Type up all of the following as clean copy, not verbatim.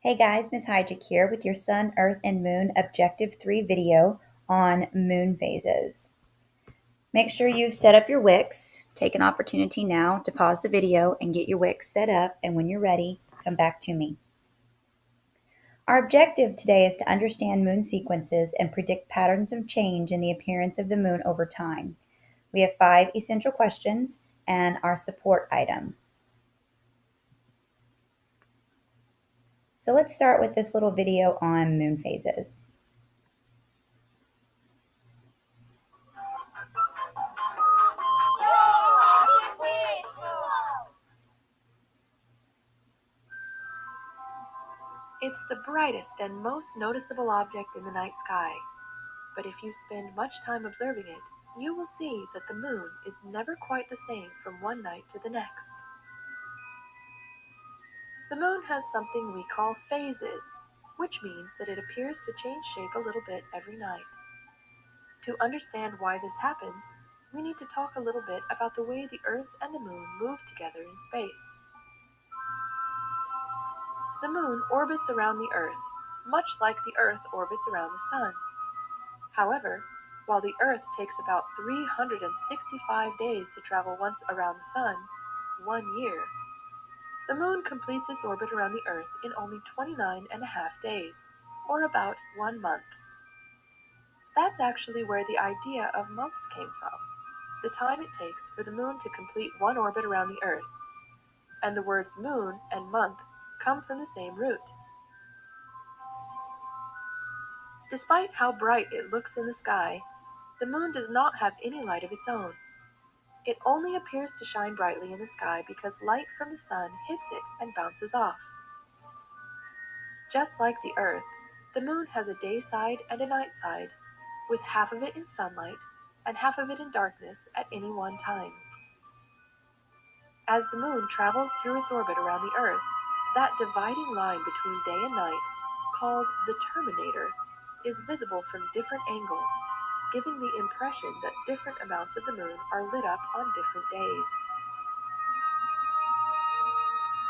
Hey guys, Miss Hydrick here with your Sun, Earth, and Moon Objective 3 video on moon phases. Make sure you've set up your wicks. Take an opportunity now to pause the video and get your wicks set up, and when you're ready, come back to me. Our objective today is to understand moon sequences and predict patterns of change in the appearance of the moon over time. We have 5 essential questions and our support item. So let's start with this little video on moon phases. It's the brightest and most noticeable object in the night sky, but if you spend much time observing it, you will see that the moon is never quite the same from one night to the next. The moon has something we call phases, which means that it appears to change shape a little bit every night. To understand why this happens, we need to talk a little bit about the way the Earth and the moon move together in space. The moon orbits around the Earth, much like the Earth orbits around the sun. However, while the Earth takes about 365 days to travel once around the Sun, 1 year, the Moon completes its orbit around the Earth in only 29.5 days, or about 1 month. That's actually where the idea of months came from, the time it takes for the Moon to complete one orbit around the Earth, and the words moon and month come from the same root. Despite how bright it looks in the sky, the Moon does not have any light of its own. It only appears to shine brightly in the sky because light from the sun hits it and bounces off. Just like the Earth, the moon has a day side and a night side, with half of it in sunlight and half of it in darkness at any one time. As the moon travels through its orbit around the Earth, that dividing line between day and night, called the terminator, is visible from different angles, giving the impression that different amounts of the moon are lit up on different days.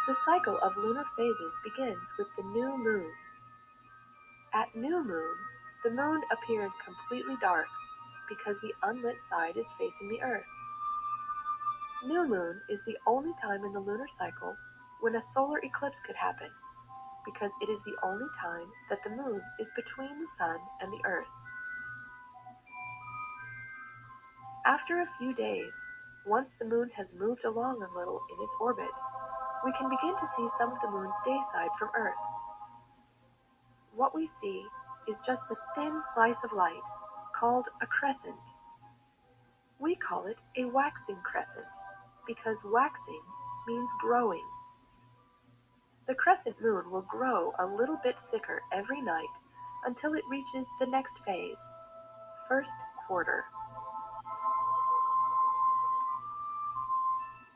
The cycle of lunar phases begins with the new moon. At new moon, the moon appears completely dark because the unlit side is facing the Earth. New moon is the only time in the lunar cycle when a solar eclipse could happen, because it is the only time that the moon is between the sun and the Earth. After a few days, once the moon has moved along a little in its orbit, we can begin to see some of the moon's day side from Earth. What we see is just a thin slice of light called a crescent. We call it a waxing crescent because waxing means growing. The crescent moon will grow a little bit thicker every night until it reaches the next phase, first quarter.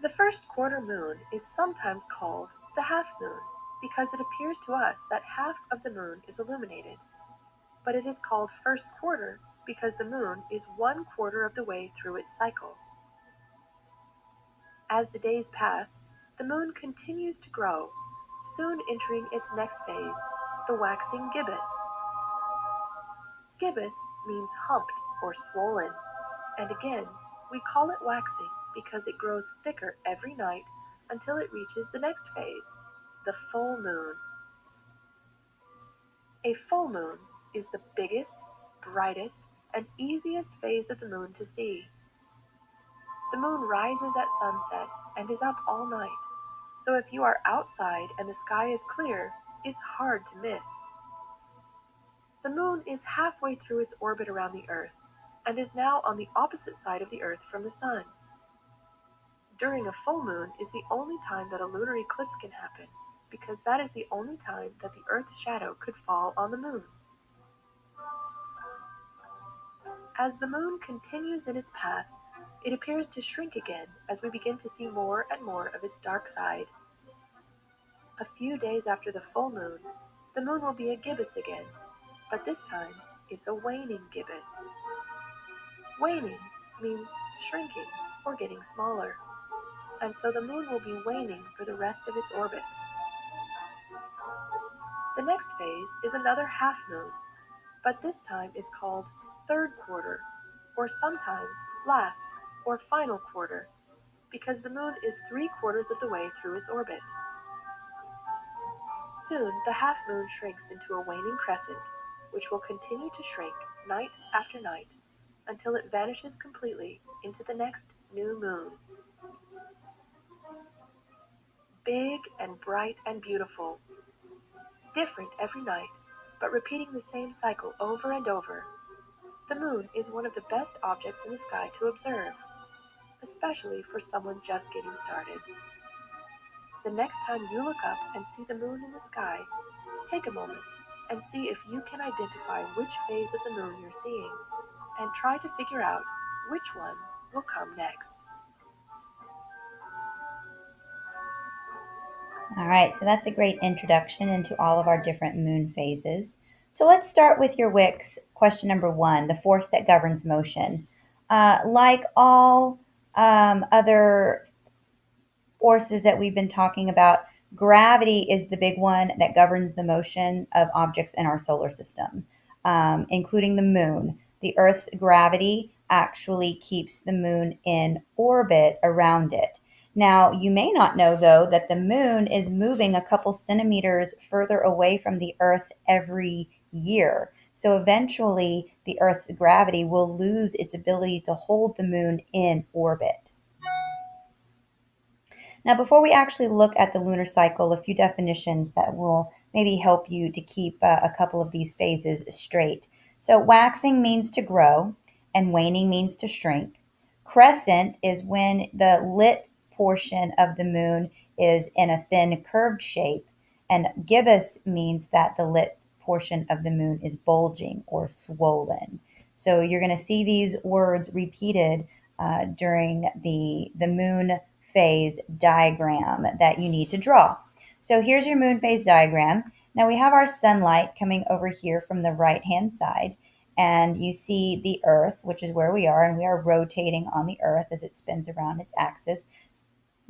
The first quarter moon is sometimes called the half moon because it appears to us that half of the moon is illuminated, but it is called first quarter because the moon is 1/4 of the way through its cycle. As the days pass, the moon continues to grow, soon entering its next phase, the waxing gibbous. Gibbous means humped or swollen, and again, we call it waxing because it grows thicker every night until it reaches the next phase, the full moon. A full moon is the biggest, brightest, and easiest phase of the moon to see. The moon rises at sunset and is up all night, so if you are outside and the sky is clear, it's hard to miss. The moon is halfway through its orbit around the Earth and is now on the opposite side of the Earth from the sun. During a full moon is the only time that a lunar eclipse can happen, because that is the only time that the Earth's shadow could fall on the moon. As the moon continues in its path, it appears to shrink again as we begin to see more and more of its dark side. A few days after the full moon, the moon will be a gibbous again, but this time it's a waning gibbous. Waning means shrinking or getting smaller, and so the moon will be waning for the rest of its orbit. The next phase is another half moon, but this time it's called third quarter, or sometimes last or final quarter, because the moon is 3/4 of the way through its orbit. Soon the half moon shrinks into a waning crescent, which will continue to shrink night after night until it vanishes completely into the next new moon. Big and bright and beautiful, different every night, but repeating the same cycle over and over. The moon is one of the best objects in the sky to observe, especially for someone just getting started. The next time you look up and see the moon in the sky, take a moment and see if you can identify which phase of the moon you're seeing, and try to figure out which one will come next. All right, so that's a great introduction into all of our different moon phases. So let's start with your Wix question number 1, the force that governs motion. Like all other forces that we've been talking about, gravity is the big one that governs the motion of objects in our solar system, including the moon. The Earth's gravity actually keeps the moon in orbit around it. Now, you may not know, though, that the moon is moving a couple centimeters further away from the Earth every year. So eventually, the Earth's gravity will lose its ability to hold the moon in orbit. Now, before we actually look at the lunar cycle, a few definitions that will maybe help you to keep a couple of these phases straight. So, waxing means to grow, and waning means to shrink. Crescent is when the lit portion of the moon is in a thin curved shape, and gibbous means that the lit portion of the moon is bulging or swollen. So, you're going to see these words repeated during the moon phase diagram that you need to draw. So here's your moon phase diagram. Now we have our sunlight coming over here from the right-hand side, and you see the Earth, which is where we are, and we are rotating on the Earth as it spins around its axis.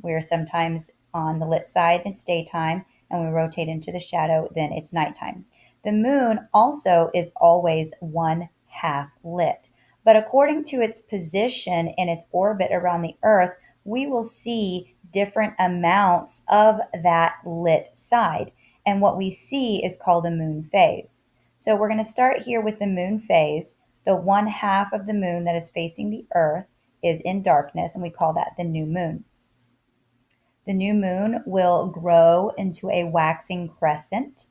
We are sometimes on the lit side, it's daytime, and we rotate into the shadow, then it's nighttime. The moon also is always 1/2 lit, but according to its position in its orbit around the Earth, we will see different amounts of that lit side. And what we see is called a moon phase. So we're going to start here with the moon phase. The 1/2 of the moon that is facing the Earth is in darkness, and we call that the new moon. The new moon will grow into a waxing crescent,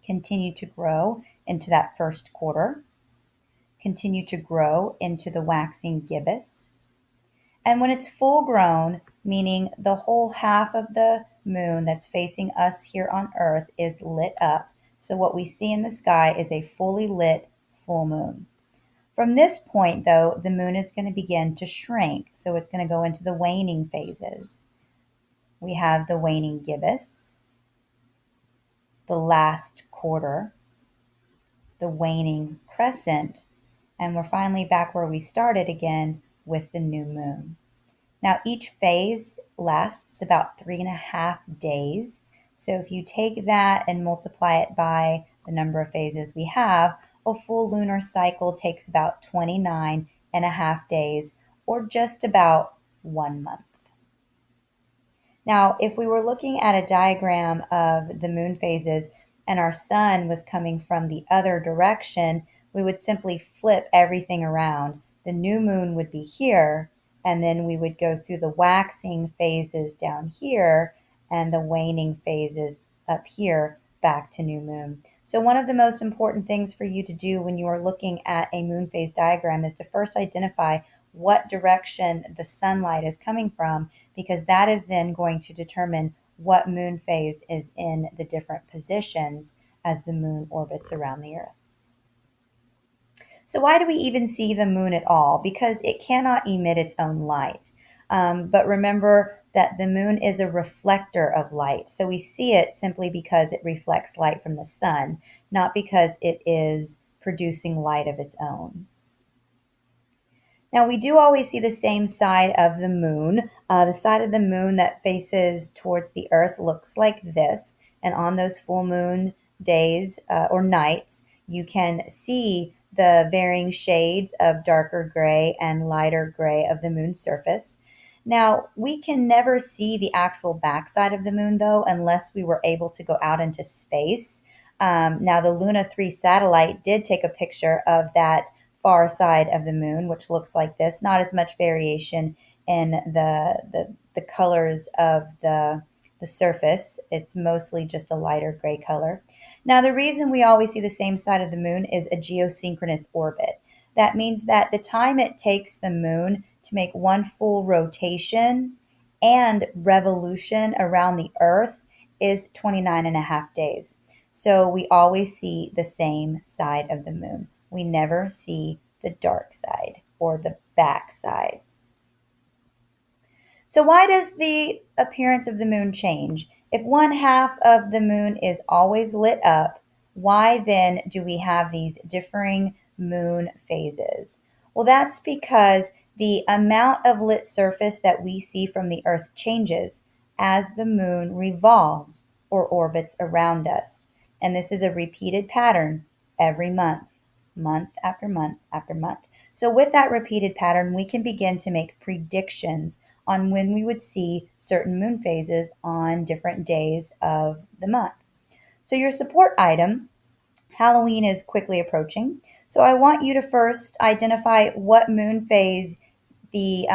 continue to grow into that first quarter, continue to grow into the waxing gibbous. And when it's full grown, meaning the whole half of the moon that's facing us here on Earth is lit up. So what we see in the sky is a fully lit full moon. From this point, though, the moon is going to begin to shrink. So it's going to go into the waning phases. We have the waning gibbous, the last quarter, the waning crescent, and we're finally back where we started again with the new moon. Now, each phase lasts about 3.5 days. So if you take that and multiply it by the number of phases we have, a full lunar cycle takes about 29.5 days, or just about 1 month. Now, if we were looking at a diagram of the moon phases and our sun was coming from the other direction, we would simply flip everything around. The new moon would be here, and then we would go through the waxing phases down here and the waning phases up here back to new moon. So one of the most important things for you to do when you are looking at a moon phase diagram is to first identify what direction the sunlight is coming from, because that is then going to determine what moon phase is in the different positions as the moon orbits around the Earth. So why do we even see the moon at all? Because it cannot emit its own light. But remember that the moon is a reflector of light. So we see it simply because it reflects light from the sun, not because it is producing light of its own. Now, we do always see the same side of the moon. The side of the moon that faces towards the Earth looks like this. And on those full moon days or nights, you can see the varying shades of darker gray and lighter gray of the moon's surface. Now, we can never see the actual backside of the moon, though, unless we were able to go out into space. Now, the Luna 3 satellite did take a picture of that far side of the moon, which looks like this. Not as much variation in the colors of the surface. It's mostly just a lighter gray color. Now, the reason we always see the same side of the moon is a geosynchronous orbit. That means that the time it takes the moon to make one full rotation and revolution around the Earth is 29 and a half days. So we always see the same side of the moon. We never see the dark side or the back side. So why does the appearance of the moon change? If one half of the moon is always lit up, why then do we have these differing moon phases? Well, that's because the amount of lit surface that we see from the Earth changes as the moon revolves or orbits around us. And this is a repeated pattern every month, month after month after month. So with that repeated pattern, we can begin to make predictions on when we would see certain moon phases on different days of the month. So your support item, Halloween is quickly approaching. So I want you to first identify what moon phase we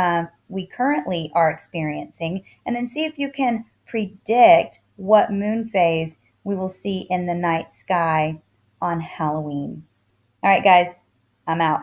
currently are experiencing, and then see if you can predict what moon phase we will see in the night sky on Halloween. All right, guys, I'm out.